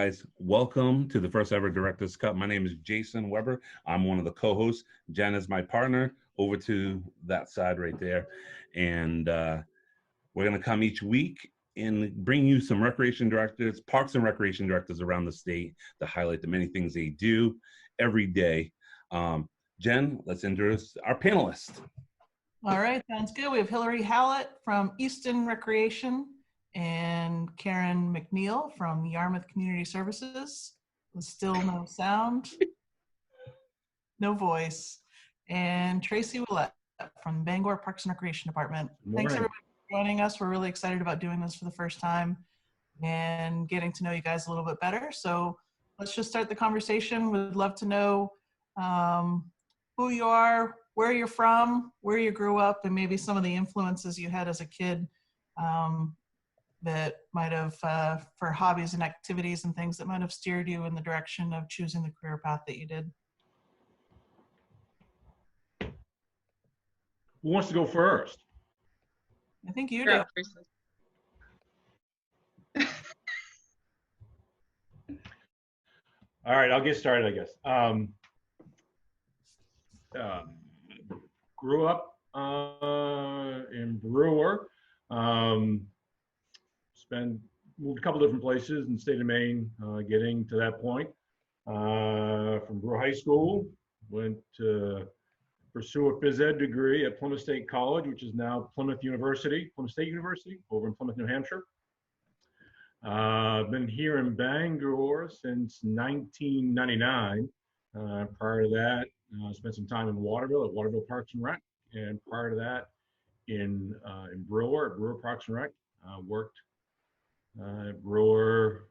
guys. Welcome to the first ever Director's Cut. My name is Jason Weber. I'm one of the co-hosts. Jen is my partner over to that side right there. And we're going to come each week and bring you some recreation directors, parks and recreation directors around the state to highlight the many things they do every day. Jen, let's introduce our panelists. All right, sounds good. We have Hillary Hallett from Easton Recreation and Karyn MacNeill from Yarmouth Community Services. Still no sound, no voice. And Tracy Willette from Bangor Parks and Recreation Department. Thanks everybody for joining us. We're really excited about doing this for the first time and getting to know you guys a little bit better. So let's just start the conversation. We'd love to know who you are, where you're from, where you grew up, and maybe some of the influences you had as a kid that might have, for hobbies and activities and things that might have steered you in the direction of choosing the career path that you did. Who wants to go first? I think you do. All right, I'll get started, I guess. Grew up in Brewer. Moved a couple different places in the state of Maine, getting to that point. From Brewer High School, went to pursue a phys ed degree at Plymouth State College, which is now Plymouth State University, over in Plymouth, New Hampshire. I've been here in Bangor since 1999. Prior to that, spent some time in Waterville at Waterville Parks and Rec, and prior to that, in Brewer at Brewer Parks and Rec. Worked at Brewer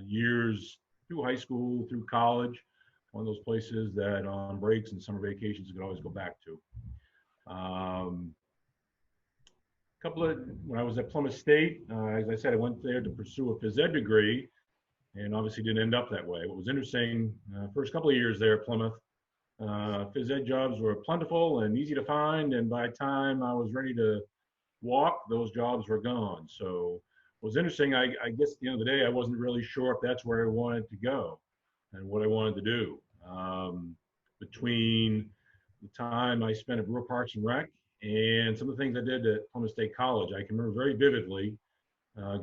years through high school, through college. One of those places that on breaks and summer vacations you could always go back to. When I was at Plymouth State, as I said, I went there to pursue a phys ed degree, and obviously didn't end up that way. What was interesting, first couple of years there at Plymouth, phys ed jobs were plentiful and easy to find, and by the time I was ready to walk, those jobs were gone. So what was interesting, I guess at the end of the day, I wasn't really sure if that's where I wanted to go and what I wanted to do. Between the time I spent at Brewer Parks and Rec and some of the things I did at Plymouth State College, I can remember very vividly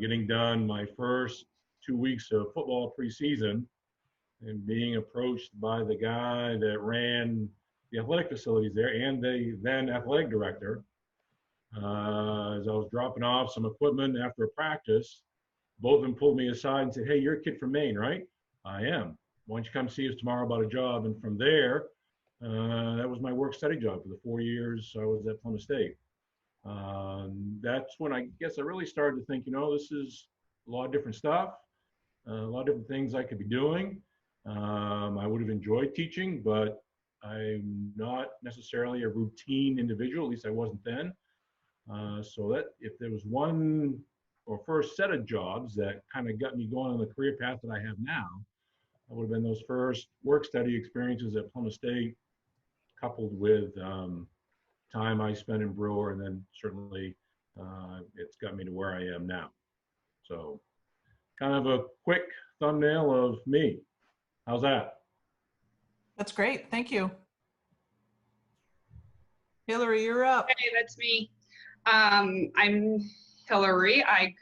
getting done my first 2 weeks of football preseason and being approached by the guy that ran the athletic facilities there and the then athletic director. As I was dropping off some equipment after a practice, both of them pulled me aside and said, "Hey, you're a kid from Maine, right?" "I am. Why don't you come see us tomorrow about a job?" And from there, that was my work study job for the 4 years I was at Plymouth State. That's when I guess I really started to think, this is a lot of different stuff, a lot of different things I could be doing. I would have enjoyed teaching, but I'm not necessarily a routine individual, at least I wasn't then. So that if there was one or first set of jobs that kind of got me going on the career path that I have now, that would have been those first work study experiences at Plymouth State, coupled with time I spent in Brewer, and then certainly it's got me to where I am now. So kind of a quick thumbnail of me. How's that? That's great, thank you. Hillary, you're up. Hey, that's me. I'm Hillary. I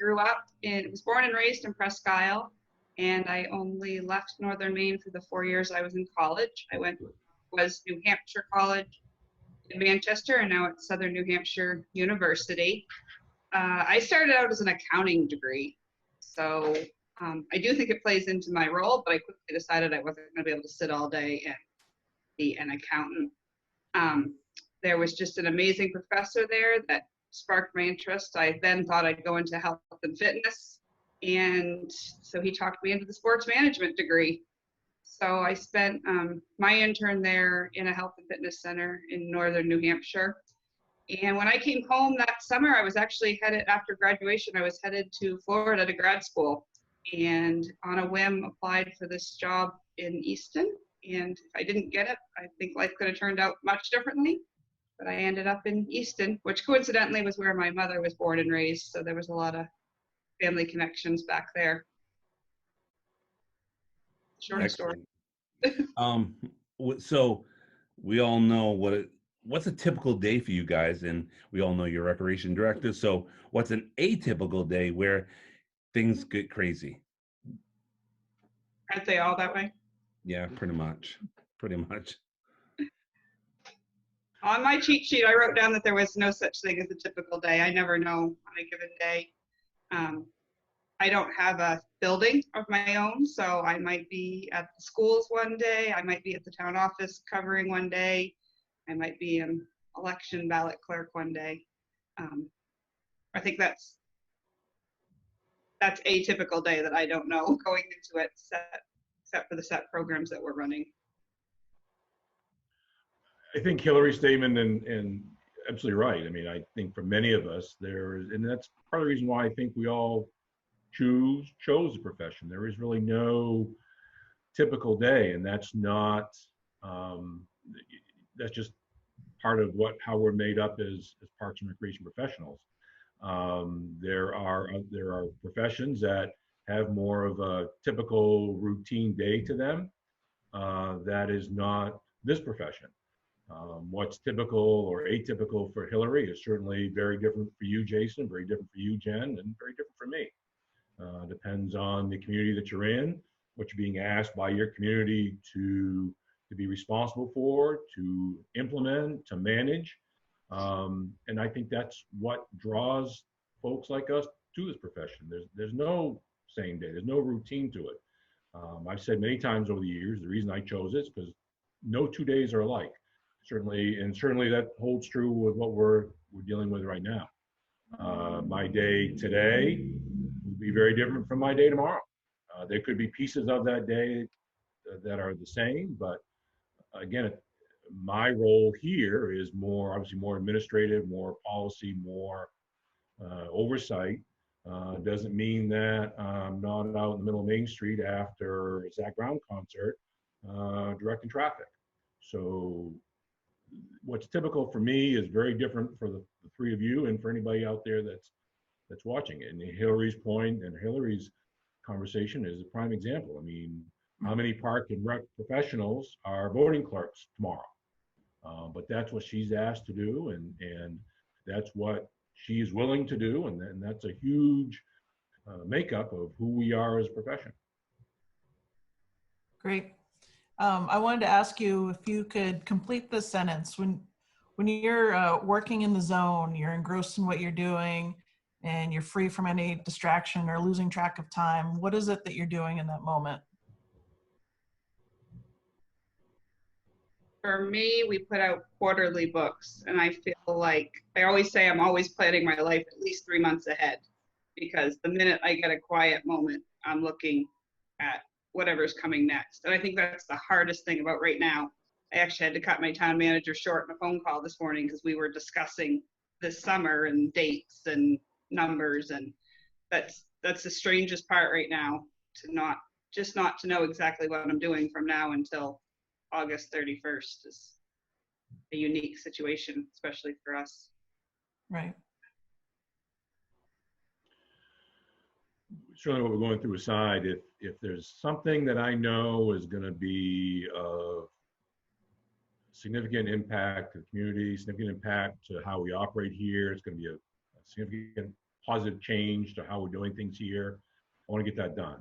was born and raised in Presque Isle, and I only left Northern Maine for the 4 years I was in college. I was New Hampshire College in Manchester, and now at Southern New Hampshire University. I started out as an accounting degree, so I do think it plays into my role, but I quickly decided I wasn't going to be able to sit all day and be an accountant. There was just an amazing professor there that sparked my interest. I then thought I'd go into health and fitness, and so he talked me into the sports management degree. So I spent my intern there in a health and fitness center in northern New Hampshire. And when I came home that summer, I was actually headed, after graduation, I was headed to Florida to grad school, and on a whim applied for this job in Easton. And if I didn't get it, I think life could have turned out much differently. But I ended up in Easton, which coincidentally was where my mother was born and raised. So there was a lot of family connections back there. Short story. So we all know what's a typical day for you guys, and we all know you're recreation director. So what's an atypical day where things get crazy? Aren't they all that way? Yeah, pretty much. Pretty much. On my cheat sheet, I wrote down that there was no such thing as a typical day. I never know on a given day. I don't have a building of my own, so I might be at the schools one day. I might be at the town office covering one day. I might be an election ballot clerk one day. I think that's a typical day that I don't know going into it, except for the set programs that we're running. I think Hillary's statement and absolutely right. I mean, I think for many of us and that's part of the reason why I think we all chose the profession. There is really no typical day, and that's not that's just part of how we're made up as parks and recreation professionals. There are professions that have more of a typical routine day to them. That is not this profession. What's typical or atypical for Hillary is certainly very different for you, Jason, very different for you, Jen, and very different for me. Depends on the community that you're in, what you're being asked by your community to be responsible for, to implement, to manage. And I think that's what draws folks like us to this profession. There's no same day, there's no routine to it. I've said many times over the years, the reason I chose it is because no 2 days are alike. Certainly that holds true with what we're dealing with right now. My day today will be very different from my day tomorrow. There could be pieces of that day that are the same, but again, my role here is obviously more administrative, more policy, more oversight. Doesn't mean that I'm not out in the middle of Main Street after a Zach Brown concert directing traffic. So what's typical for me is very different for the three of you and for anybody out there that's watching it. And Hillary's point and Hillary's conversation is a prime example. I mean, how many park and rec professionals are voting clerks tomorrow? But that's what she's asked to do, and that's what she's willing to do, and that's a huge makeup of who we are as a profession. Great. I wanted to ask you if you could complete this sentence. When you're working in the zone, you're engrossed in what you're doing, and you're free from any distraction or losing track of time, what is it that you're doing in that moment? For me, we put out quarterly books, and I feel like I always say I'm always planning my life at least 3 months ahead, because the minute I get a quiet moment, I'm looking at whatever's coming next. And I think that's the hardest thing about right now. I actually had to cut my town manager short in a phone call this morning because we were discussing this summer and dates and numbers, and that's the strangest part right now, to not to know exactly what I'm doing from now until August 31st is a unique situation, especially for us. Right. Certainly what we're going through aside, if there's something that I know is going to be of significant impact to the community, significant impact to how we operate here, it's going to be a significant positive change to how we're doing things here, I want to get that done.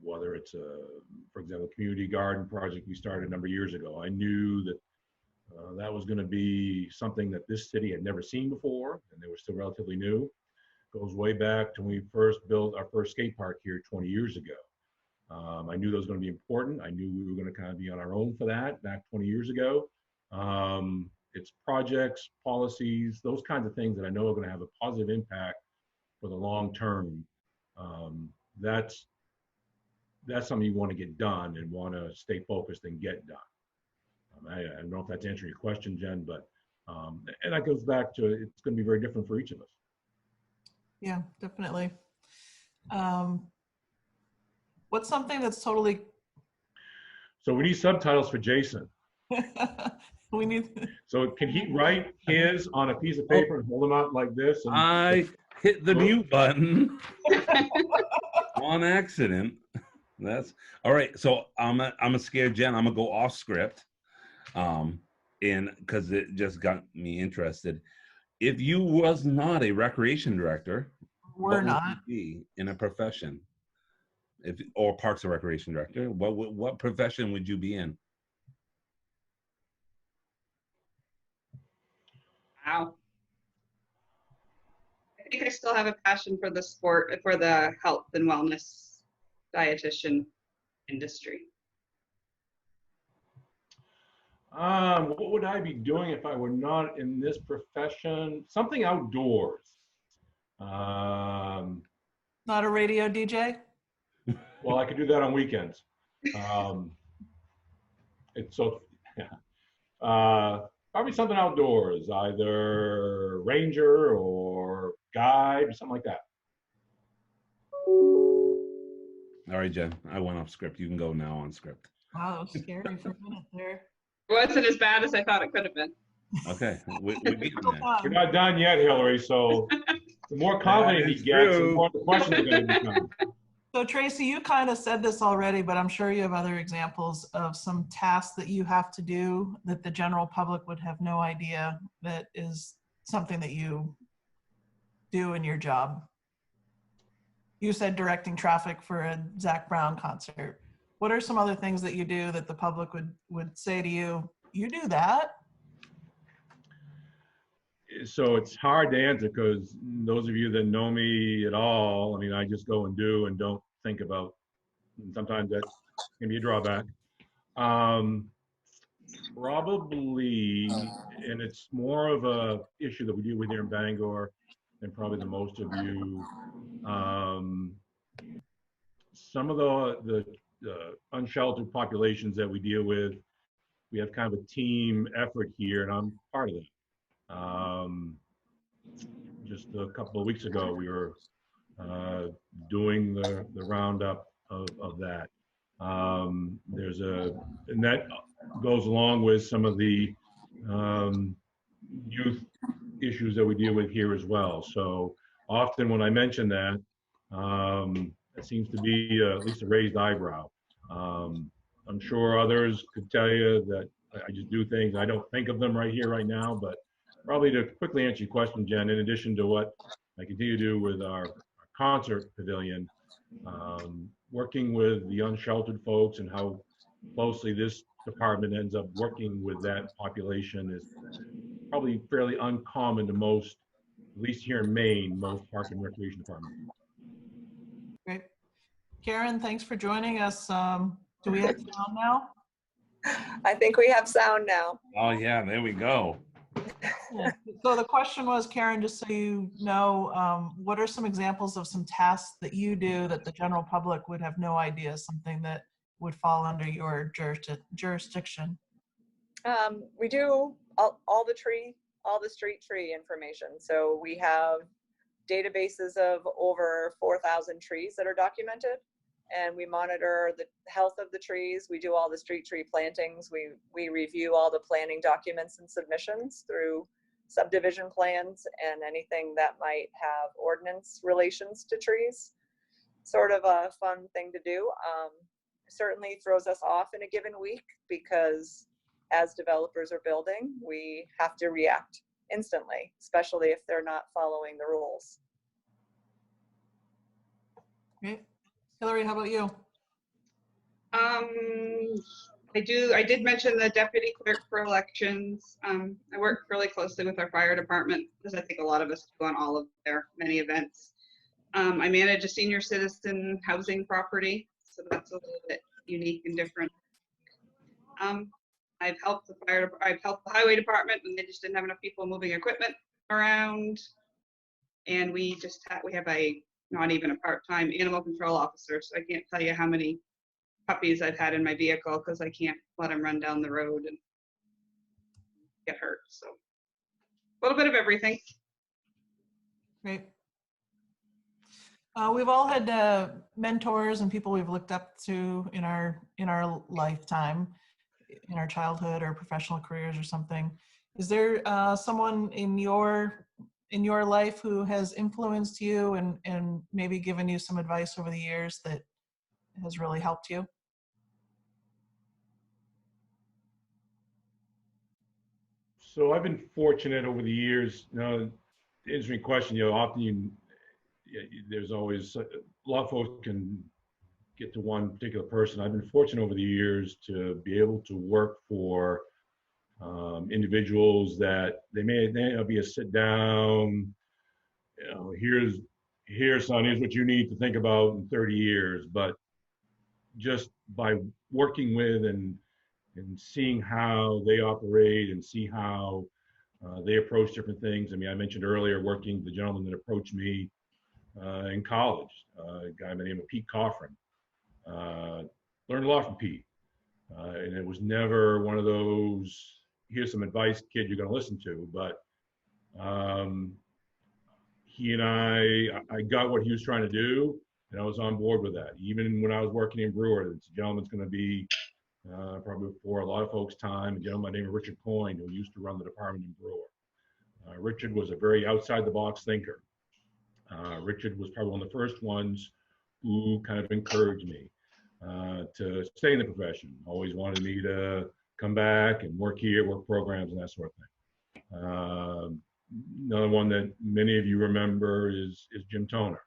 Whether it's for example, a community garden project we started a number of years ago, I knew that that was going to be something that this city had never seen before, and they were still relatively new. Goes way back to when we first built our first skate park here 20 years ago. I knew that was going to be important. I knew we were going to kind of be on our own for that back 20 years ago. It's projects, policies, those kinds of things that I know are going to have a positive impact for the long term. That's something you want to get done and want to stay focused and get done. I don't know if that's answering your question, Jen, but and that goes back to it's going to be very different for each of us. Yeah, definitely. What's something that's totally... So we need subtitles for Jason. We need... So can he write his on a piece of paper and hold them out like this? And I hit the mute button on accident. That's all right. So I'm a scared Jen. I'm gonna go off script, and because it just got me interested. If you was not a recreation director, We're what would not. you be in a profession? If or parks and recreation director, what profession would you be in? Wow. I think I still have a passion for the sport, for the health and wellness dietitian industry. What would I be doing if I were not in this profession? Something outdoors. Um, Not a radio DJ? well, I could do that on weekends. Um, it's so, yeah. Probably something outdoors, either ranger or guide or something like that. All right, Jen. I went off script. You can go now on script. Wow, that was scary for a minute there. It wasn't as bad as I thought it could have been. Okay, we're getting there. We're not done yet, Hillary. So the more confident he That is gets, the true. more the questions are going to become. So Tracy, you kind of said this already, but I'm sure you have other examples of some tasks that you have to do that the general public would have no idea that is something that you do in your job. You said directing traffic for a Zach Brown concert. What are some other things that you do that the public would say to you, you do that? So it's hard to answer because those of you that know me at all, I mean, I just go and do and don't think about. And sometimes that can be a drawback. Probably, and it's more of a issue that we deal with here in Bangor than probably the most of you. Some of the unsheltered populations that we deal with, we have kind of a team effort here, and I'm part of it. Just a couple of weeks ago, we were doing the roundup of that. And that goes along with some of the youth issues that we deal with here as well. So often when I mention that, it seems to be at least a raised eyebrow. I'm sure others could tell you that I just do things. I don't think of them right here, right now, but probably to quickly answer your question, Jen, in addition to what I continue to do with our concert pavilion, working with the unsheltered folks and how closely this department ends up working with that population is probably fairly uncommon to most, at least here in Maine, most park and recreation departments. Great. Karyn, thanks for joining us. Do we have sound now? I think we have sound now. Oh yeah, there we go. Yeah. So the question was, Karyn, just so you know, what are some examples of some tasks that you do that the general public would have no idea, something that would fall under your jurisdiction? We do all the street tree information. So we have databases of over 4,000 trees that are documented, and we monitor the health of the trees. We do all the street tree plantings. We review all the planning documents and submissions through subdivision plans and anything that might have ordinance relations to trees. Sort of a fun thing to do. Certainly throws us off in a given week because as developers are building, we have to react instantly, especially if they're not following the rules. Great. Hillary, how about you? I did mention the deputy clerk for elections. I work really closely with our fire department, as I think a lot of us do on all of their many events. I manage a senior citizen housing property, so that's a little bit unique and different. I've helped the highway department when they just didn't have enough people moving equipment around, and we have not even a part-time animal control officer, so I can't tell you how many puppies I've had in my vehicle because I can't let them run down the road and get hurt. So a little bit of everything. Great. We've all had mentors and people we've looked up to in our lifetime, in our childhood or professional careers or something. Is there someone in your life who has influenced you and maybe given you some advice over the years that has really helped you? So I've been fortunate over the years. Interesting question. Often there's always a lot of folks can get to one particular person. I've been fortunate over the years to be able to work for individuals that they may not be a sit down, here son, here's what you need to think about in 30 years, but just by working with and seeing how they operate and see how they approach different things. I mean, I mentioned earlier the gentleman that approached me in college, a guy by the name of Pete Coffrin. Learned a lot from Pete. And it was never one of those, here's some advice, kid, you're going to listen to. But he and I got what he was trying to do, and I was on board with that. Even when I was working in Brewer, this gentleman's going to be probably before a lot of folks' time, a gentleman named Richard Coyne, who used to run the department in Brewer. Richard was a very outside-the-box thinker. Richard was probably one of the first ones who kind of encouraged me to stay in the profession. Always wanted me to come back and work here, work programs, and that sort of thing. Another one that many of you remember is Jim Toner.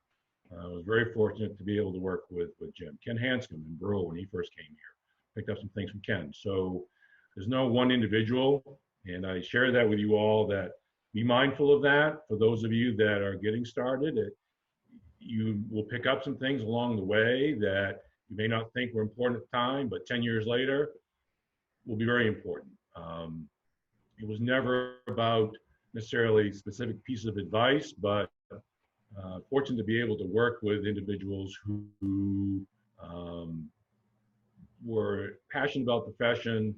I was very fortunate to be able to work with Jim. Ken Hanscom in Brewer when he first came here. Picked up some things from Ken. So there's no one individual, and I share that with you all, that be mindful of that. For those of you that are getting started, you will pick up some things along the way that you may not think were important at the time, but 10 years later will be very important. It was never about necessarily specific pieces of advice, but fortunate to be able to work with individuals who were passionate about the profession,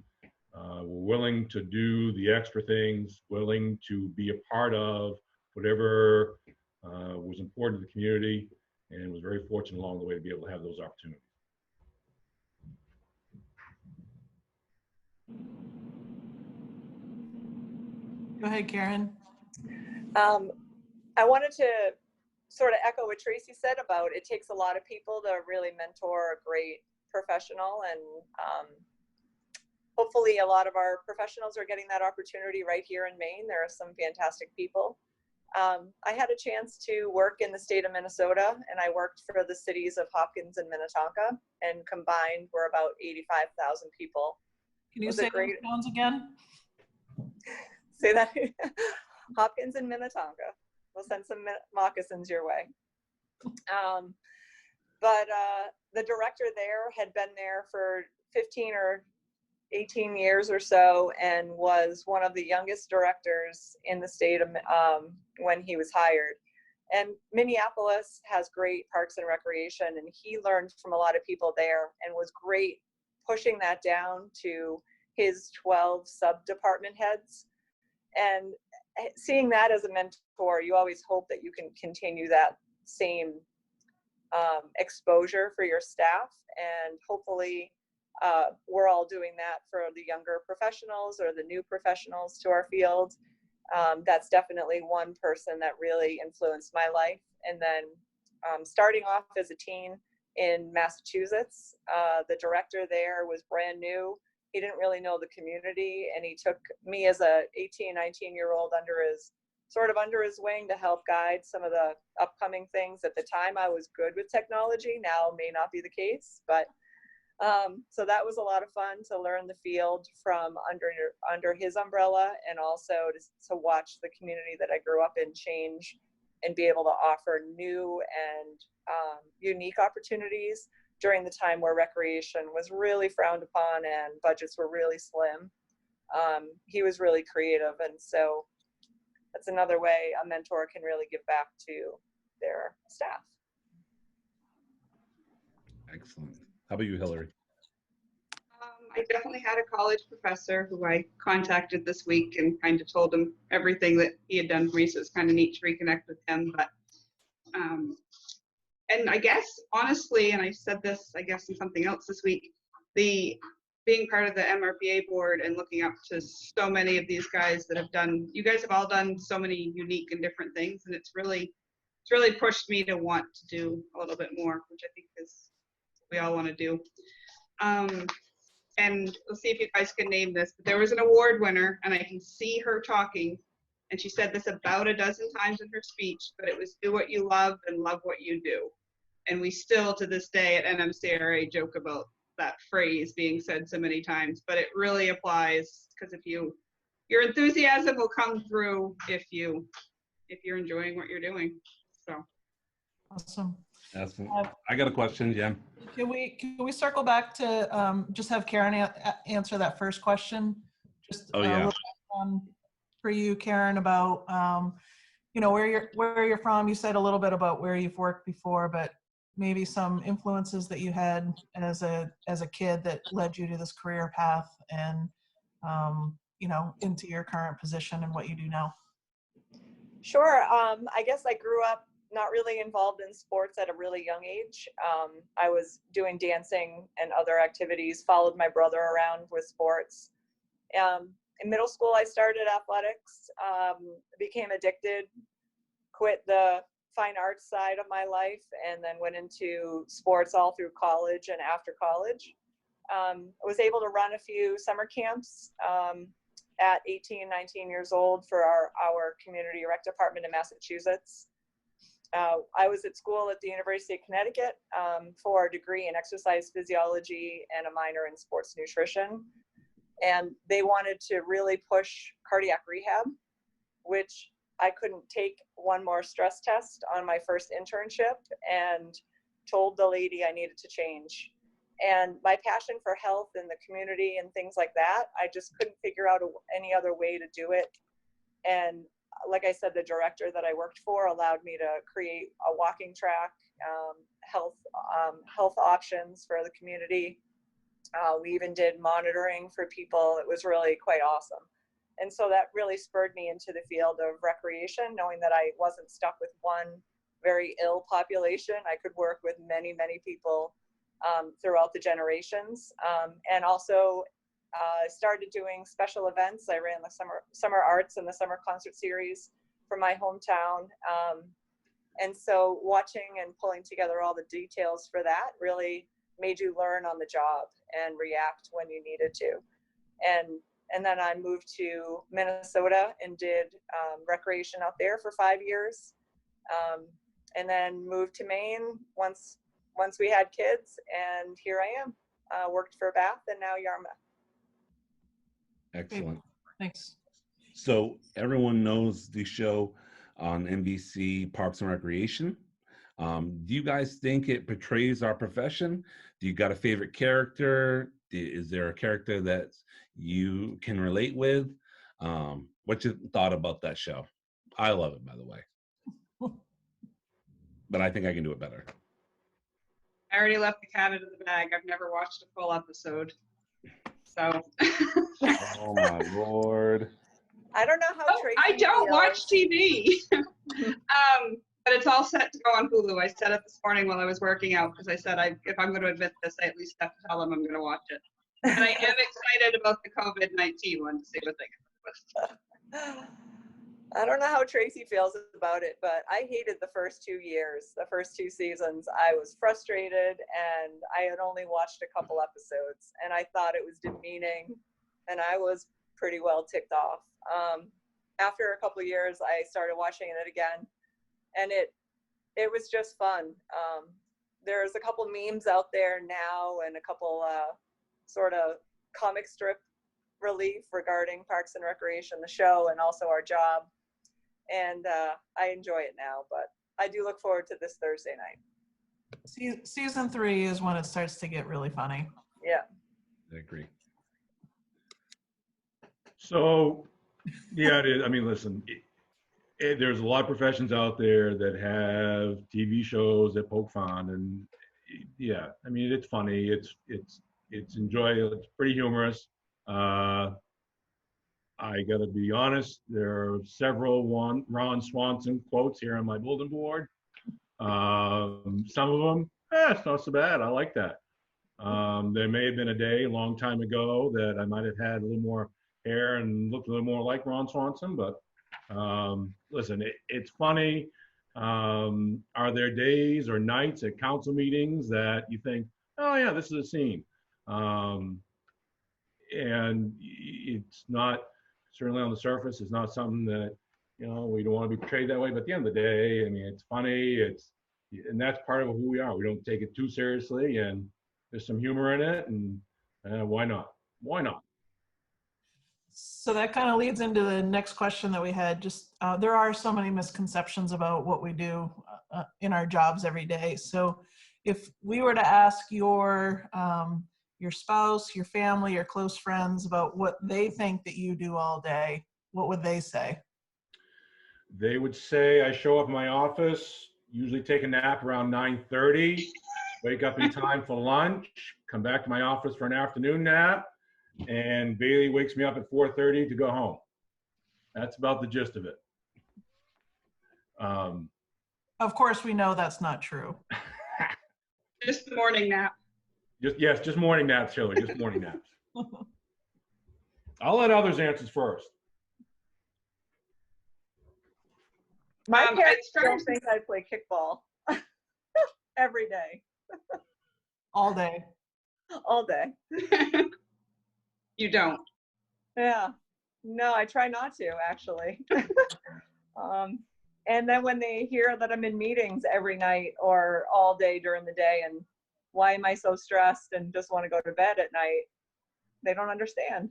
were willing to do the extra things, willing to be a part of whatever was important to the community, and was very fortunate along the way to be able to have those opportunities. Go ahead, Karyn. I wanted to sort of echo what Tracy said about it takes a lot of people to really mentor a great professional, and hopefully a lot of our professionals are getting that opportunity right here in Maine. There are some fantastic people. I had a chance to work in the state of Minnesota, and I worked for the cities of Hopkins and Minnetonka, and combined we're about 85,000 people. Can you say those towns again? Say that. Hopkins and Minnetonka. We'll send some moccasins your way. But the director there had been there for 15 or 18 years or so, and was one of the youngest directors in the state of, when he was hired. And Minneapolis has great parks and recreation, and he learned from a lot of people there and was great pushing that down to his 12 sub-department heads. And seeing that as a mentor, you always hope that you can continue that same exposure for your staff, and hopefully we're all doing that for the younger professionals or the new professionals to our field. That's definitely one person that really influenced my life. And then starting off as a teen in Massachusetts, the director there was brand new. He didn't really know the community, and he took me as a 18, 19-year-old under his wing to help guide some of the upcoming things. At the time, I was good with technology. Now may not be the case, but so that was a lot of fun to learn the field from under his umbrella, and also to watch the community that I grew up in change and be able to offer new and unique opportunities during the time where recreation was really frowned upon and budgets were really slim. He was really creative, and so that's another way a mentor can really give back to their staff. Excellent. How about you, Hillary? I definitely had a college professor who I contacted this week and kind of told him everything that he had done for me, so it's kind of neat to reconnect with him. But and I guess, honestly, and I said this, I guess, in something else this week, being part of the MRPA board and looking up to so many of these guys that have done, you guys have all done so many unique and different things, and it's really pushed me to want to do a little bit more, which I think is we all want to do. And we'll see if you guys can name this, but there was an award winner, and I can see her talking, and she said this about a dozen times in her speech, but it was do what you love and love what you do. And we still, to this day at NMCRA, joke about that phrase being said so many times, but it really applies, because if your enthusiasm will come through if you're enjoying what you're doing. So Awesome. Awesome. I got a question, Jen. Can we circle back to just have Karyn answer that first question? Just Oh, yeah. For you, Karyn, about where you're from. You said a little bit about where you've worked before, but maybe some influences that you had as a kid that led you to this career path and into your current position and what you do now. Sure. I guess I grew up not really involved in sports at a really young age. I was doing dancing and other activities, followed my brother around with sports. In middle school, I started athletics, became addicted, quit the fine arts side of my life, and then went into sports all through college and after college. I was able to run a few summer camps at 18, 19 years old for our community rec department in Massachusetts. I was at school at the University of Connecticut for a degree in exercise physiology and a minor in sports nutrition. And they wanted to really push cardiac rehab, which I couldn't take one more stress test on my first internship, and told the lady I needed to change. And my passion for health and the community and things like that, I just couldn't figure out any other way to do it. And like I said, the director that I worked for allowed me to create a walking track, health options for the community. We even did monitoring for people. It was really quite awesome. And so that really spurred me into the field of recreation, knowing that I wasn't stuck with one very ill population. I could work with many, many people throughout the generations. And also started doing special events. I ran the summer arts and the summer concert series for my hometown. And so watching and pulling together all the details for that really made you learn on the job and react when you needed to. And then I moved to Minnesota and did recreation out there for 5 years. And then moved to Maine once we had kids, and here I am. Worked for Bath and now Yarmouth. Excellent. Thanks. So everyone knows the show on NBC, Parks and Recreation. Do you guys think it portrays our profession? Do you got a favorite character? Is there a character that you can relate with? What's your thought about that show? I love it, by the way. But I think I can do it better. I already left the cat out of the bag. I've never watched a full episode. So. Oh my Lord. I don't know how Tracy I don't feels. watch TV. But it's all set to go on Hulu. I said it this morning while I was working out, because I said if I'm going to admit this, I at least have to tell them I'm going to watch it. And I am excited about the COVID-19 one to see what they can. I don't know how Tracy feels about it, but I hated the first 2 years. The first 2 seasons, I was frustrated, and I had only watched a couple episodes, and I thought it was demeaning, and I was pretty well ticked off. After a couple of years, I started watching it again, and it was just fun. There's a couple memes out there now, and a couple sort of comic strip relief regarding Parks and Recreation, the show, and also our job. And I enjoy it now, but I do look forward to this Thursday night. Season 3 is when it starts to get really funny. Yeah. I agree. So, yeah, it is. I mean, listen, there's a lot of professions out there that have TV shows that poke fun, and yeah, I mean, it's funny. It's enjoyable. It's pretty humorous. I got to be honest, there are several Ron Swanson quotes here on my bulletin board. Some of them, it's not so bad. I like that. There may have been a day a long time ago that I might have had a little more hair and looked a little more like Ron Swanson, but listen, it's funny. Are there days or nights at council meetings that you think, oh yeah, this is a scene. And it's not, certainly on the surface, it's not something that, we don't want to be portrayed that way. But at the end of the day, I mean, it's funny. And that's part of who we are. We don't take it too seriously, and there's some humor in it, and why not? Why not? So that kind of leads into the next question that we had. Just there are so many misconceptions about what we do in our jobs every day. So if we were to ask your spouse, your family, your close friends about what they think that you do all day, what would they say? They would say I show up in my office, usually take a nap around 9:30, wake up in time for lunch, come back to my office for an afternoon nap, and Bailey wakes me up at 4:30 to go home. That's about the gist of it. Of course, we know that's not true. Just the morning nap. Just morning naps, Hillary, just morning naps. I'll let others answer first. My parents don't think I play kickball every day. All day. All day. You don't. Yeah. No, I try not to, actually. And then when they hear that I'm in meetings every night or all day during the day, and why am I so stressed and just want to go to bed at night, they don't understand.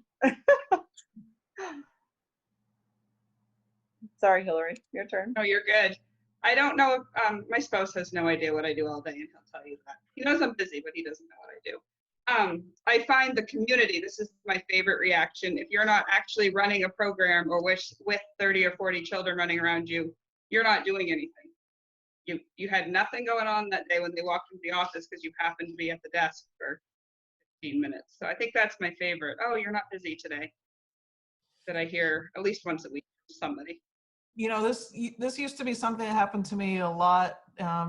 Sorry, Hillary, your turn. No, you're good. I don't know if my spouse has no idea what I do all day, and he'll tell you that. He knows I'm busy, but he doesn't know what I do. I find the community, this is my favorite reaction. If you're not actually running a program or with 30 or 40 children running around you, you're not doing anything. You had nothing going on that day when they walked into the office because you happened to be at the desk for 15 minutes. So I think that's my favorite. Oh, you're not busy today. That I hear at least once a week from somebody. This used to be something that happened to me a lot.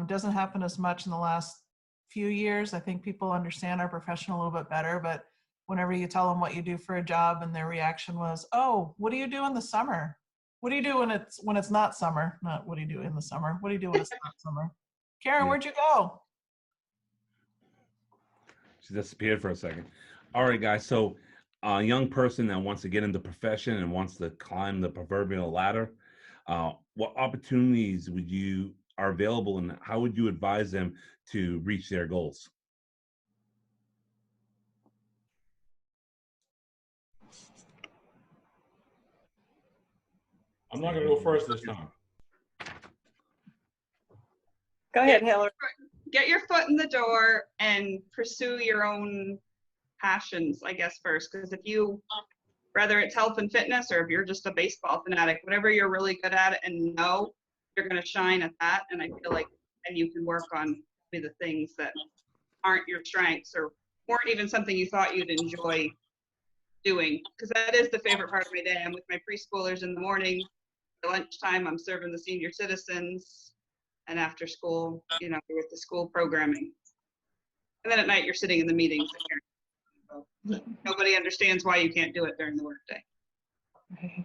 Doesn't happen as much in the last few years. I think people understand our profession a little bit better, but whenever you tell them what you do for a job and their reaction was, oh, what do you do in the summer? What do you do when it's not summer? Not what do you do in the summer? What do you do when it's not summer? Karyn, where'd you go? She disappeared for a second. All right, guys. So a young person that wants to get into the profession and wants to climb the proverbial ladder, what opportunities are available, and how would you advise them to reach their goals? I'm not going to go first this time. Go ahead, Hillary. Get your foot in the door and pursue your own passions, I guess, first. Because whether it's health and fitness or if you're just a baseball fanatic, whatever you're really good at and know, you're going to shine at that. And I feel like then you can work on the things that aren't your strengths or weren't even something you thought you'd enjoy doing. Because that is the favorite part of my day. I'm with my preschoolers in the morning. At lunchtime, I'm serving the senior citizens. And after school, with the school programming. And then at night, you're sitting in the meetings. Nobody understands why you can't do it during the workday. Right.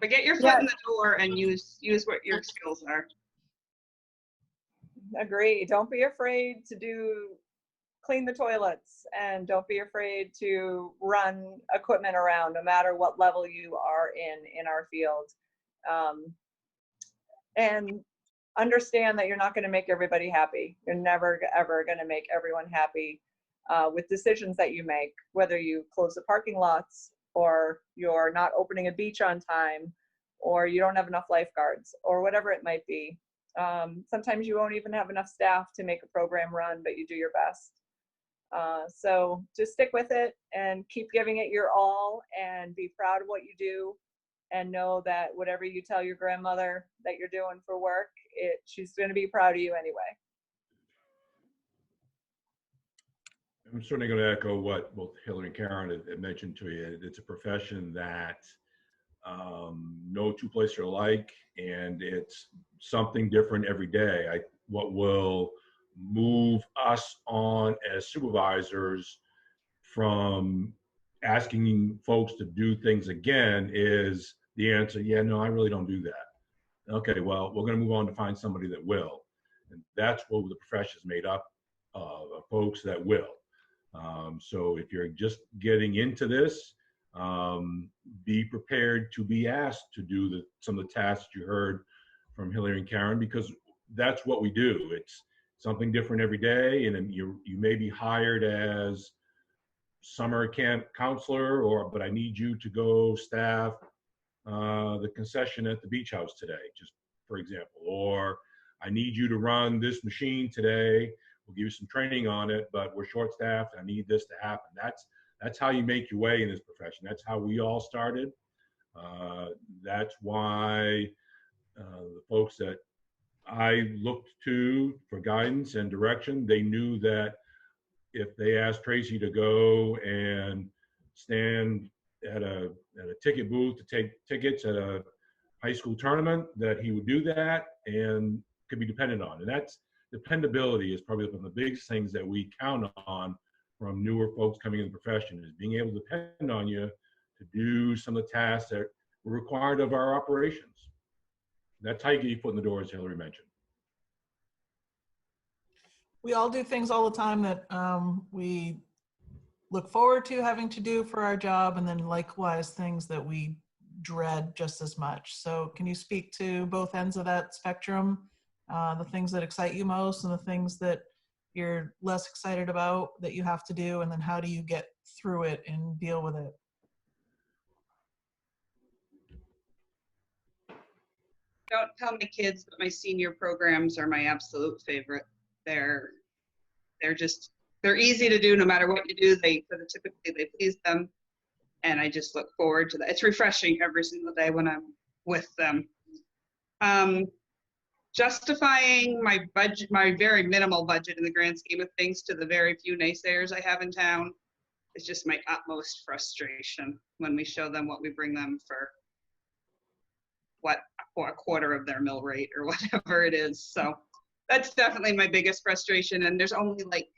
But get your foot in the door and use what your skills are. Agree. Don't be afraid to clean the toilets, and don't be afraid to run equipment around, no matter what level you are in our field. And understand that you're not going to make everybody happy. You're never, ever going to make everyone happy with decisions that you make, whether you close the parking lots or you're not opening a beach on time or you don't have enough lifeguards or whatever it might be. Sometimes you won't even have enough staff to make a program run, but you do your best. So just stick with it and keep giving it your all and be proud of what you do. And know that whatever you tell your grandmother that you're doing for work, she's going to be proud of you anyway. I'm certainly going to echo what both Hillary and Karyn had mentioned to you. It's a profession that no two places are alike, and it's something different every day. What will move us on as supervisors from asking folks to do things again is the answer, yeah, no, I really don't do that. Okay, well, we're going to move on to find somebody that will. And that's what the profession is made up folks that will. So if you're just getting into this, be prepared to be asked to do some of the tasks you heard from Hillary and Karyn, because that's what we do. It's something different every day, and then you may be hired as summer camp counselor, but I need you to go staff the concession at the beach house today, just for example, or I need you to run this machine today. We'll give you some training on it, but we're short staffed. I need this to happen. That's how you make your way in this profession. That's how we all started. That's why the folks that I looked to for guidance and direction, they knew that if they asked Tracy to go and stand at a ticket booth to take tickets at a high school tournament, that he would do that and could be dependent on. And that's dependability is probably one of the biggest things that we count on from newer folks coming in the profession, is being able to depend on you to do some of the tasks that were required of our operations. That's how you get your foot in the door, as Hillary mentioned. We all do things all the time that we look forward to having to do for our job, and then likewise things that we dread just as much. So can you speak to both ends of that spectrum, the things that excite you most and the things that you're less excited about that you have to do, and then how do you get through it and deal with it? Don't tell my kids, but my senior programs are my absolute favorite. They're easy to do no matter what you do. Typically they please them, and I just look forward to that. It's refreshing every single day when I'm with them. Justifying my budget, my very minimal budget in the grand scheme of things, to the very few naysayers I have in town, is just my utmost frustration when we show them what we bring them for a quarter of their mill rate or whatever it is. So that's definitely my biggest frustration. And there's only like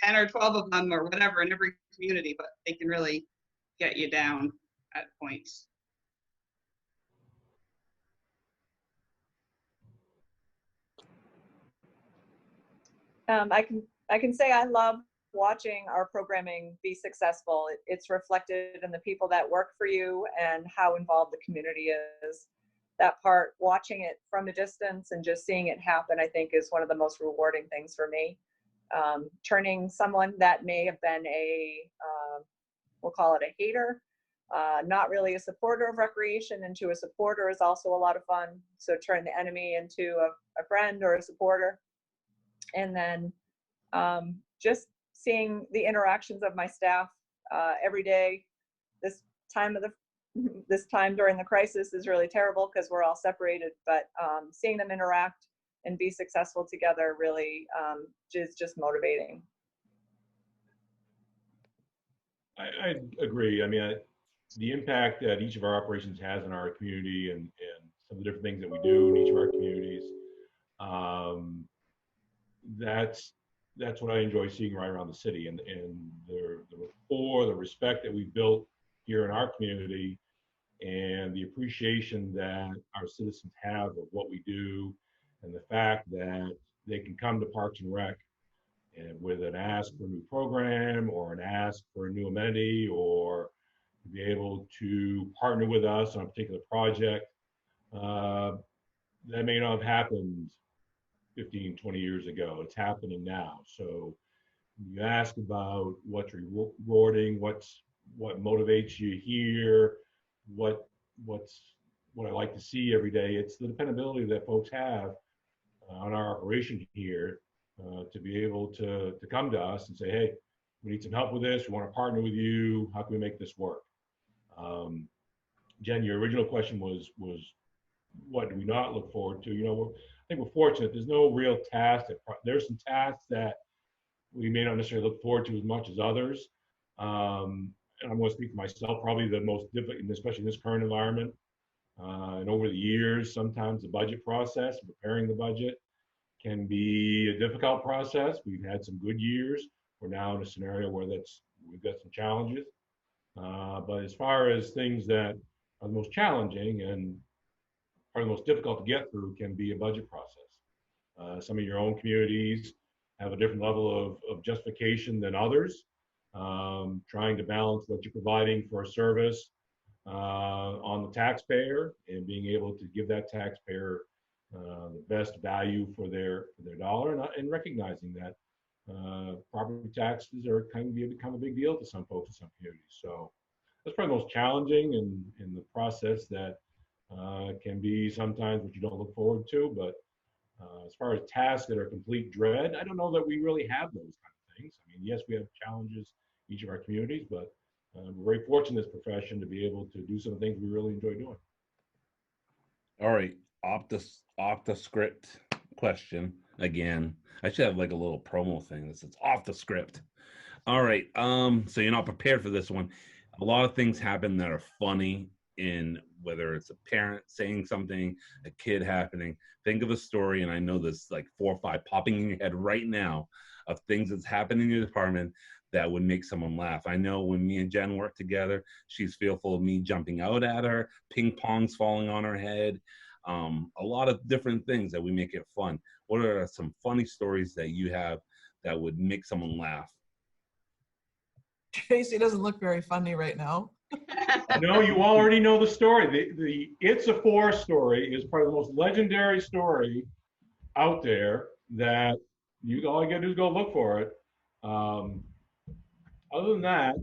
10 or 12 of them or whatever in every community, but they can really get you down at points. I can say I love watching our programming be successful. It's reflected in the people that work for you and how involved the community is. That part, watching it from a distance and just seeing it happen, I think is one of the most rewarding things for me. Turning someone that may have been we'll call it a hater, not really a supporter of recreation, into a supporter is also a lot of fun. So turn the enemy into a friend or a supporter. And then just seeing the interactions of my staff every day. This time during the crisis is really terrible because we're all separated, but seeing them interact and be successful together really is just motivating. I agree. I mean, the impact that each of our operations has in our community and some of the different things that we do in each of our communities, that's what I enjoy seeing right around the city, and the rapport, the respect that we've built here in our community, and the appreciation that our citizens have of what we do, and the fact that they can come to Parks and Rec and with an ask for a new program or an ask for a new amenity, or be able to partner with us on a particular project that may not have happened 15, 20 years ago. It's happening now. So you ask about what's rewarding, what motivates you here, what I like to see every day. It's the dependability that folks have on our operation here to be able to come to us and say, hey, we need some help with this. We want to partner with you. How can we make this work? Jen, your original question was what do we not look forward to? You know, I think we're fortunate. There's no real task. There's some tasks that we may not necessarily look forward to as much as others. And I'm going to speak for myself, probably the most difficult, especially in this current environment. And over the years, sometimes the budget process, preparing the budget, can be a difficult process. We've had some good years. We're now in a scenario where we've got some challenges. But as far as things that are the most challenging and are the most difficult to get through, can be a budget process. Some of your own communities have a different level of justification than others. Trying to balance what you're providing for a service on the taxpayer and being able to give that taxpayer the best value for their dollar, and recognizing that property taxes are become a big deal to some folks in some communities. So that's probably the most challenging in the process that can be sometimes what you don't look forward to. But as far as tasks that are complete dread, I don't know that we really have those kind of things. I mean, yes, we have challenges in each of our communities, but we're very fortunate in this profession to be able to do some things we really enjoy doing. All right, off the script question again. I should have like a little promo thing that says off the script. All right, so you're not prepared for this one. A lot of things happen that are funny, in whether it's a parent saying something, a kid happening. Think of a story, and I know there's like 4 or 5 popping in your head right now of things that's happened in your department that would make someone laugh. I know when me and Jen work together, she's fearful of me jumping out at her, ping pongs falling on her head, a lot of different things that we make it fun. What are some funny stories that you have that would make someone laugh? Tracy doesn't look very funny right now. No, you already know the story. The It's a Four story is probably the most legendary story out there that all you gotta do is go look for it. Other than that,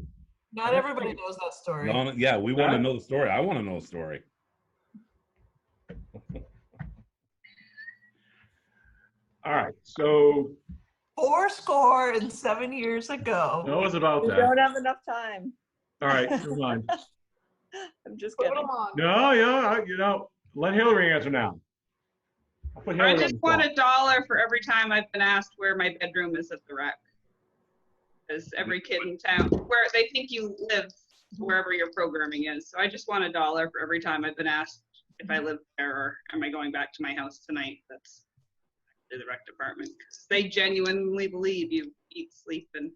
Not everybody knows that story. No, yeah, we want to know the story. I want to know the story. all right. So 87 years ago. that was about We that. don't have enough time. All right, never mind. I'm just Put kidding. them on. No, yeah, let Hillary answer now. I'll put Hillary I on just the want spot. $1 for every time I've been asked where my bedroom is at the rec. Because every kid in town, where they think you live wherever your programming is. So I just want $1 for every time I've been asked if I live there, or am I going back to my house tonight? That's the rec department. They genuinely believe you eat, sleep, and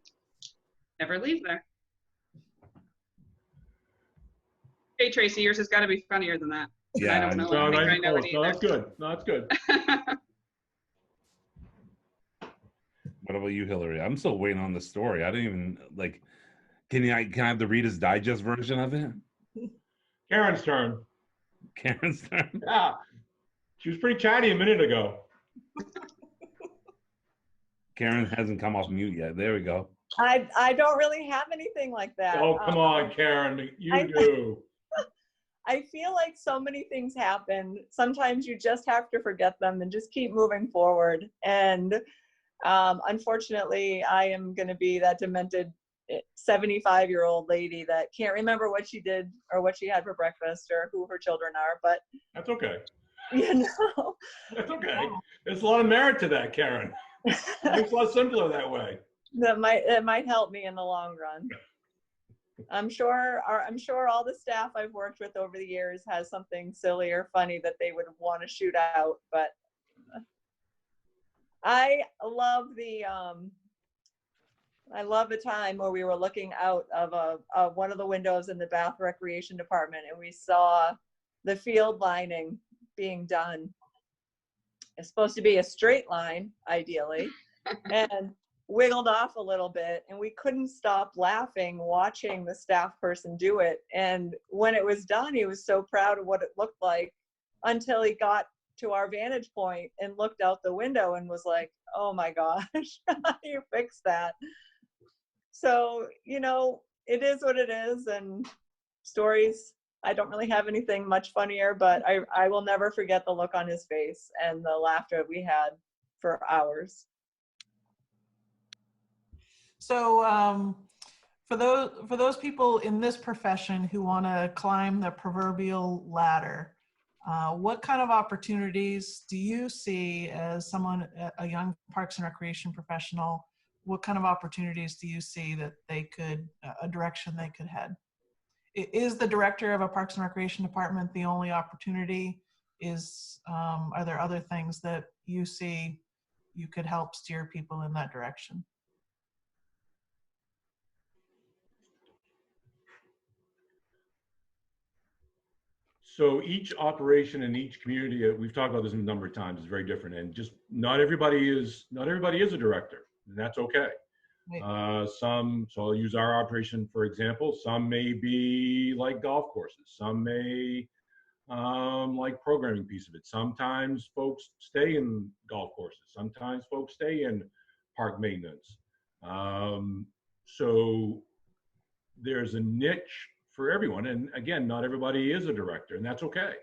never leave there. Hey, Tracy, yours has got to be funnier than that. Yeah, I don't know. No, I think not I even know close. it No, either. that's good. No, that's good. What about you, Hillary? I'm still waiting on the story. I didn't even like. Can I have the Reader's Digest version of it? Karen's turn. Karen's turn. Yeah, she was pretty chatty a minute ago. Karen hasn't come off mute yet. There we go. I don't really have anything like that. Oh, come on, Karen, you do. I feel like so many things happen. Sometimes you just have to forget them and just keep moving forward. And unfortunately, I am going to be that demented 75-year-old lady that can't remember what she did or what she had for breakfast or who her children are. But That's okay. you know, That's okay. There's a lot of merit to that, Karen. It's a lot simpler that way. that might help me in the long run. I'm sure all the staff I've worked with over the years has something silly or funny that they would want to shoot out, but I love a time where we were looking out of one of the windows in the Bath Recreation Department, and we saw the field lining being done. It's supposed to be a straight line, ideally, and wiggled off a little bit, and we couldn't stop laughing watching the staff person do it. And when it was done, he was so proud of what it looked like until he got to our vantage point and looked out the window and was like, oh my gosh, how do you fix that? So, you know, it is what it is. And stories, I don't really have anything much funnier, but I will never forget the look on his face and the laughter we had for hours. So for those people in this profession who want to climb the proverbial ladder, what kind of opportunities do you see as someone, a young Parks and Recreation professional? What kind of opportunities do you see that they could, a direction they could head? Is the director of a Parks and Recreation department the only opportunity? Are there other things that you see you could help steer people in that direction? So each operation in each community, we've talked about this a number of times, is very different, and just not everybody is a director. and that's okay. Right. So I'll use our operation for example. Some may be like golf courses. Some may like programming piece of it. Sometimes folks stay in golf courses. Sometimes folks stay in park maintenance. So there's a niche for everyone. And again, not everybody is a director, and that's okay.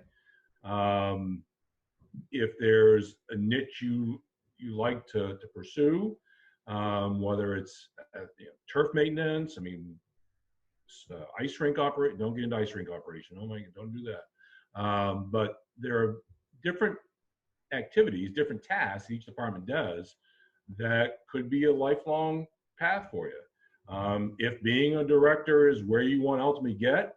If there's a niche you like to pursue, whether it's turf maintenance, I mean, ice rink operation. Don't get into ice rink operation. Oh my God, don't do that. But there are different activities, different tasks each department does that could be a lifelong path for you. If being a director is where you want to ultimately get,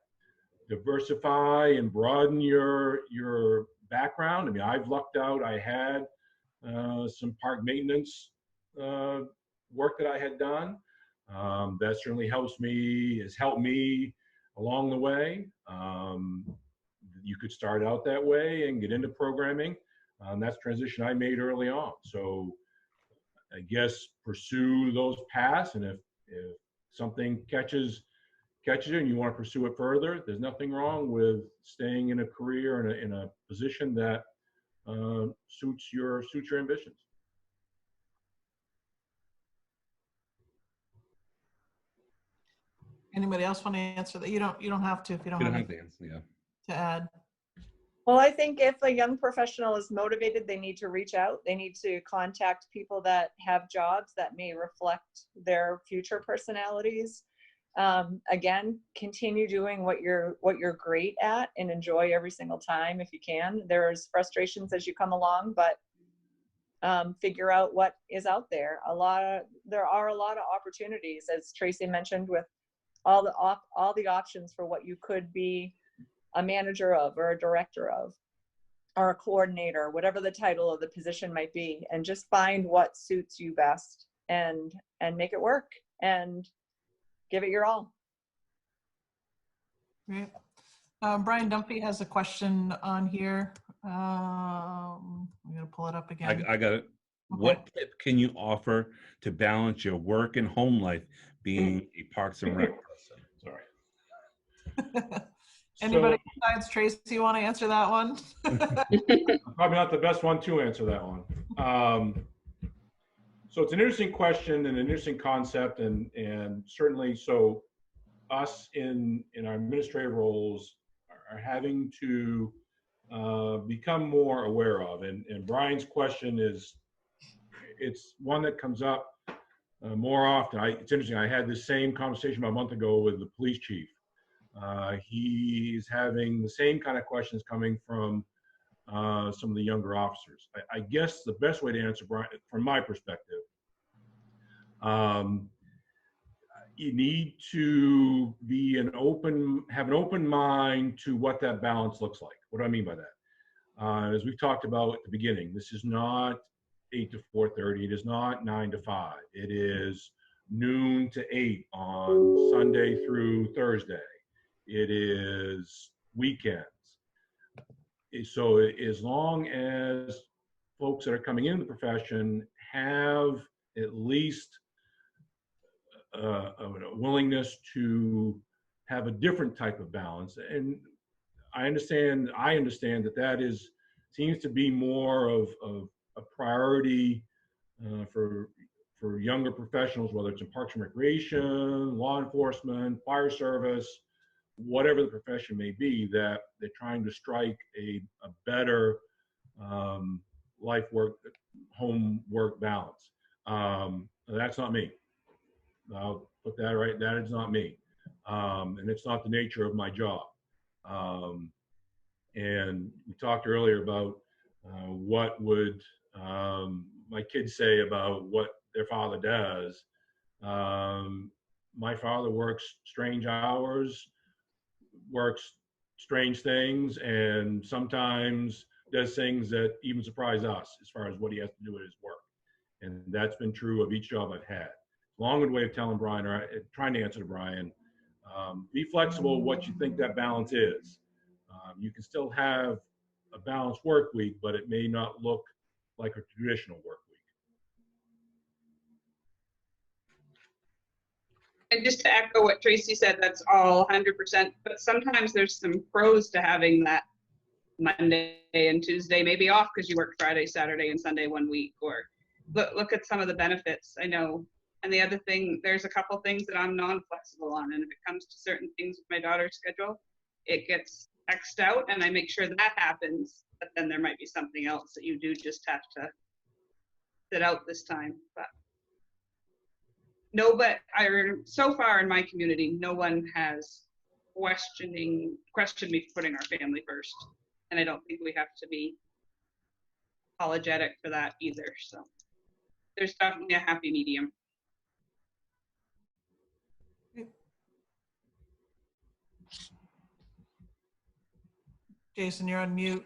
diversify and broaden your background. I mean, I've lucked out. I had some park maintenance work that I had done. That certainly has helped me along the way. You could start out that way and get into programming. That's a transition I made early on. So I guess pursue those paths, and if something catches you and you want to pursue it further, there's nothing wrong with staying in a career in a position that suits your ambitions. Anybody else want to answer that? You don't have to if you don't have anything to add. Well, I think if a young professional is motivated, they need to reach out. They need to contact people that have jobs that may reflect their future personalities. Again, continue doing what you're great at and enjoy every single time if you can. There's frustrations as you come along, but figure out what is out there. There are a lot of opportunities, as Tracy mentioned, with all the options for what you could be a manager of, or a director of, or a coordinator, whatever the title of the position might be, and just find what suits you best and make it work and give it your all. Great. Brian Dunphy has a question on here. I'm going to pull it up again. I got it. Okay. What tip can you offer to balance your work and home life being a Parks and Rec person? Sorry. Anybody besides Tracy want to answer that one? Probably not the best one to answer that one. So it's an interesting question and an interesting concept, and certainly so us in our administrative roles are having to become more aware of. And Brian's question it's one that comes up more often. It's interesting. I had this same conversation about a month ago with the police chief. He's having the same kind of questions coming from some of the younger officers. I guess the best way to answer, Brian, from my perspective, you need to have an open mind to what that balance looks like. What do I mean by that? As we've talked about at the beginning, this is not 8 to 4:30. It is not 9 to 5. It is noon to 8 on Sunday through Thursday. It is weekends. So as long as folks that are coming into the profession have at least a willingness to have a different type of balance, and I understand that seems to be more of a priority for younger professionals, whether it's in Parks and Recreation, law enforcement, fire service, whatever the profession may be, that they're trying to strike a better life work, home work balance. That's not me. I'll put that right. That is not me. And it's not the nature of my job. And we talked earlier about what would my kids say about what their father does. My father works strange hours, works strange things, and sometimes does things that even surprise us as far as what he has to do with his work. And that's been true of each job I've had. Long-winded way of telling Brian, or trying to answer to Brian, be flexible what you think that balance is. You can still have a balanced work week, but it may not look like a traditional work week. And just to echo what Tracy said, that's all 100%. But sometimes there's some pros to having that Monday and Tuesday maybe off because you work Friday, Saturday, and Sunday one week. Or look at some of the benefits. I know. And the other thing, there's a couple things that I'm non-flexible on. And if it comes to certain things with my daughter's schedule, it gets X'd out and I make sure that happens. But then there might be something else that you do just have to sit out this time. But no, but so far in my community, no one has questioned me for putting our family first. And I don't think we have to be apologetic for that either. So there's definitely a happy medium. Jason, you're on mute.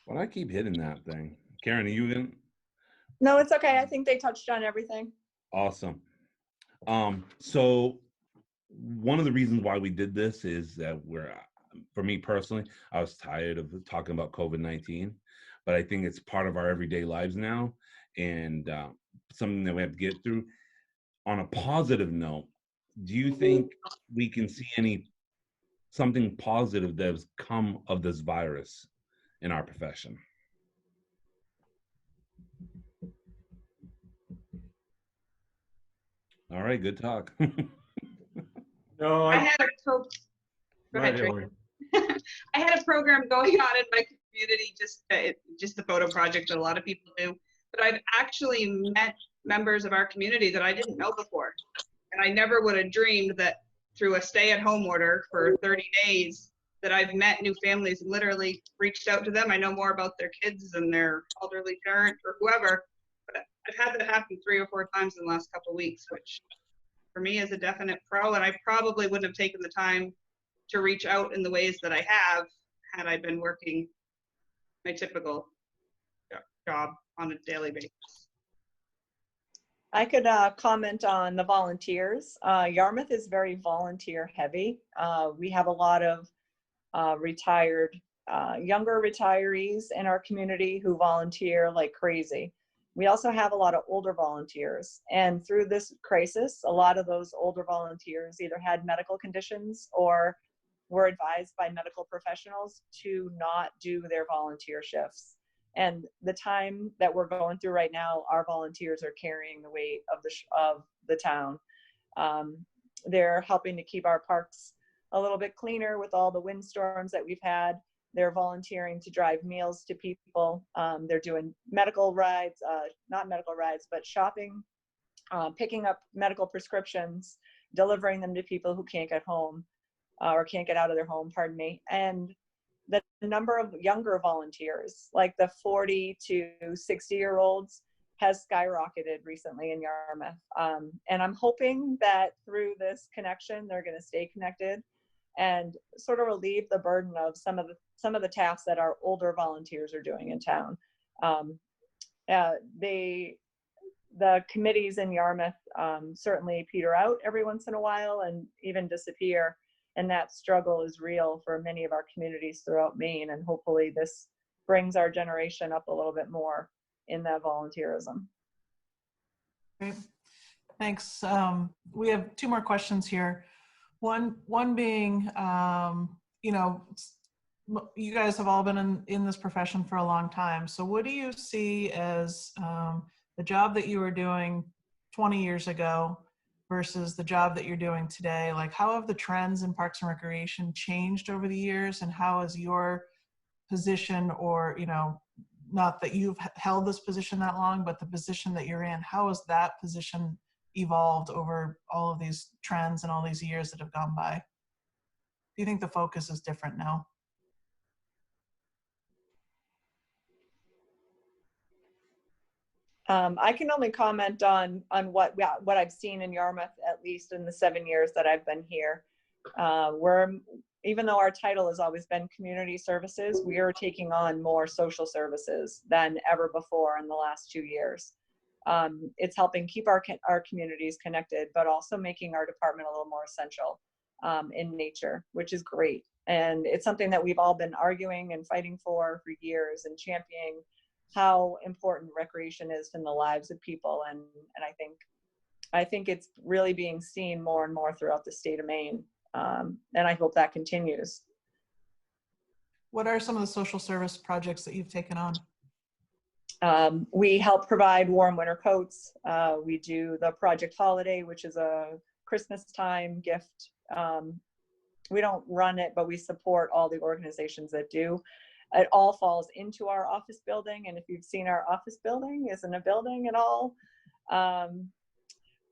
Well, I keep hitting that thing. Karyn, are you in? No, it's okay. I think they touched on everything. Awesome. So one of the reasons why we did this is that for me personally, I was tired of talking about COVID-19, but I think it's part of our everyday lives now and something that we have to get through. On a positive note, do you think we can see something positive that has come of this virus in our profession? All right, good talk. No, I had a Go ahead, Tracy. I had a program going on in my community, just the photo project that a lot of people do. But I've actually met members of our community that I didn't know before. And I never would have dreamed that through a stay-at-home order for 30 days that I've met new families and literally reached out to them. I know more about their kids and their elderly parent or whoever. But I've had that happen 3 or 4 times in the last couple of weeks, which for me is a definite pro. And I probably wouldn't have taken the time to reach out in the ways that I have had I been working my typical job on a daily basis. I could comment on the volunteers. Yarmouth is very volunteer heavy. We have a lot of younger retirees in our community who volunteer like crazy. We also have a lot of older volunteers. And through this crisis, a lot of those older volunteers either had medical conditions or were advised by medical professionals to not do their volunteer shifts. And the time that we're going through right now, our volunteers are carrying the weight of the town. They're helping to keep our parks a little bit cleaner with all the windstorms that we've had. They're volunteering to drive meals to people. They're doing medical rides, not medical rides, but shopping, picking up medical prescriptions, delivering them to people who can't get home or can't get out of their home, pardon me. And the number of younger volunteers, like the 40 to 60-year-olds, has skyrocketed recently in Yarmouth. And I'm hoping that through this connection, they're going to stay connected and sort of relieve the burden of some of the tasks that our older volunteers are doing in town. The committees in Yarmouth certainly peter out every once in a while and even disappear. And that struggle is real for many of our communities throughout Maine. And hopefully this brings our generation up a little bit more in that volunteerism. Great. Thanks. We have 2 more questions here. One being, you know, you guys have all been in this profession for a long time. So what do you see as the job that you were doing 20 years ago versus the job that you're doing today? Like, how have the trends in Parks and Recreation changed over the years, and how has your position, or, you know, not that you've held this position that long, but the position that you're in, how has that position evolved over all of these trends and all these years that have gone by? Do you think the focus is different now? I can only comment on what I've seen in Yarmouth, at least in the 7 years that I've been here. Even though our title has always been community services, we are taking on more social services than ever before in the last 2 years. It's helping keep our communities connected, but also making our department a little more essential in nature, which is great. And it's something that we've all been arguing and fighting for years and championing how important recreation is in the lives of people. And I think I think it's really being seen more and more throughout the state of Maine. And I hope that continues. What are some of the social service projects that you've taken on? We help provide warm winter coats. We do the Project Holiday, which is a Christmas time gift. We don't run it, but we support all the organizations that do. It all falls into our office building. And if you've seen our office building, isn't a building at all.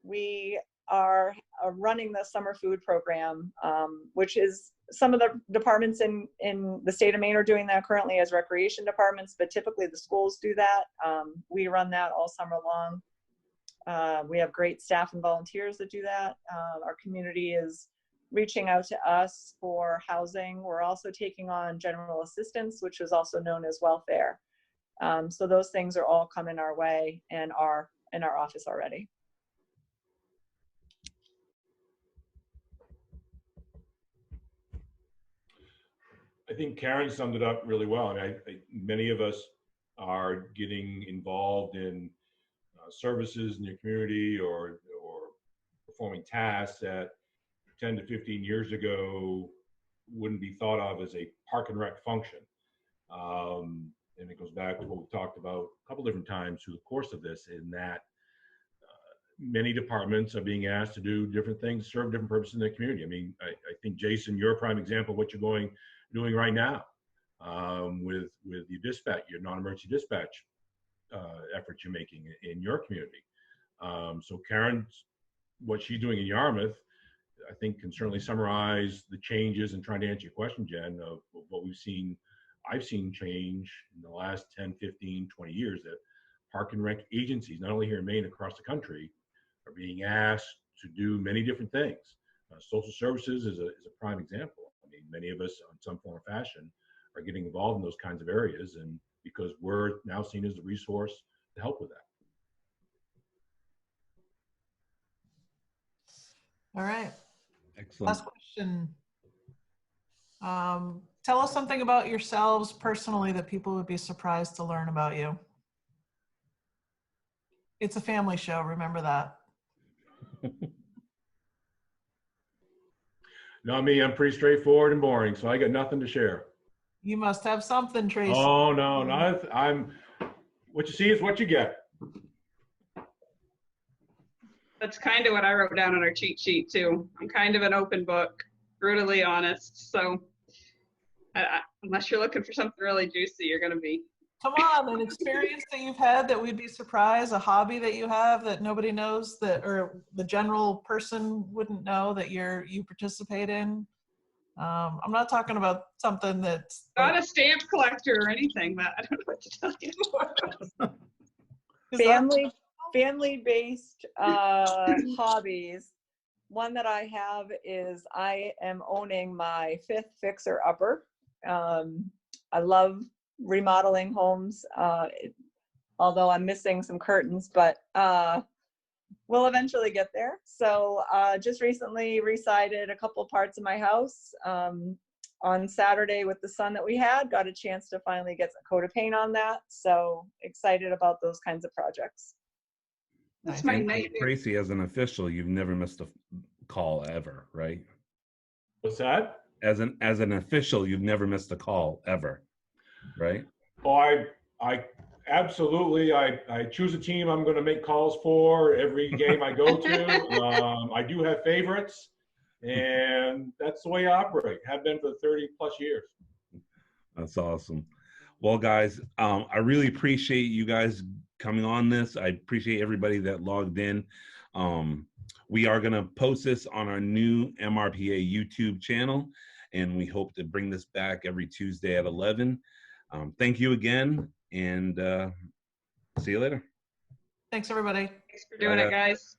We are running the summer food program, which is some of the departments in the state of Maine are doing that currently as recreation departments, but typically the schools do that. We run that all summer long. We have great staff and volunteers that do that. Our community is reaching out to us for housing. We're also taking on general assistance, which is also known as welfare. So those things are all coming our way and are in our office already. I think Karyn summed it up really well. I mean, many of us are getting involved in services in your community or performing tasks that 10 to 15 years ago wouldn't be thought of as a park and rec function. And it goes back to what we talked about a couple different times through the course of this, in that many departments are being asked to do different things, serve different purposes in the community. I mean, I think, Jason, you're a prime example of what you're doing right now with your dispatch, your non-emergency dispatch efforts you're making in your community. So Karyn's, what she's doing in Yarmouth, I think can certainly summarize the changes, and trying to answer your question, Jen, of what I've seen change in the last 10, 15, 20 years, that park and rec agencies, not only here in Maine, across the country, are being asked to do many different things. Social services is a prime example. I mean, many of us, in some form or fashion, are getting involved in those kinds of areas, and because we're now seen as the resource to help with that. All right. Excellent. Last question. Tell us something about yourselves personally that people would be surprised to learn about you. It's a family show, remember that. Not me, I'm pretty straightforward and boring, so I got nothing to share. You must have something, Tracy. Oh, no, what you see is what you get. That's kind of what I wrote down on our cheat sheet too. I'm kind of an open book, brutally honest. So unless you're looking for something really juicy, you're going to be. Come on, an experience that you've had that we'd be surprised, a hobby that you have that nobody knows, that, or the general person wouldn't know that you participate in. I'm not talking about something that's Not a stamp collector or anything, but I don't know what to tell you. Family-based hobbies. One that I have is I am owning my 5th fixer-upper. I love remodeling homes, although I'm missing some curtains, but we'll eventually get there. So just recently resided a couple parts of my house. On Saturday with the sun that we had, got a chance to finally get a coat of paint on that. So excited about those kinds of projects. That's my nightmare. Tracy, as an official, you've never missed a call ever, right? What's that? As an official, you've never missed a call ever, right? Oh, I absolutely. I choose a team I'm going to make calls for every game I go to. I do have favorites, and that's the way I operate. Have been for 30 plus years. That's awesome. Well, guys, I really appreciate you guys coming on this. I appreciate everybody that logged in. We are going to post this on our new MRPA YouTube channel, and we hope to bring this back every Tuesday at 11. Thank you again, and see you later. Thanks, everybody. Thanks for doing it, guys.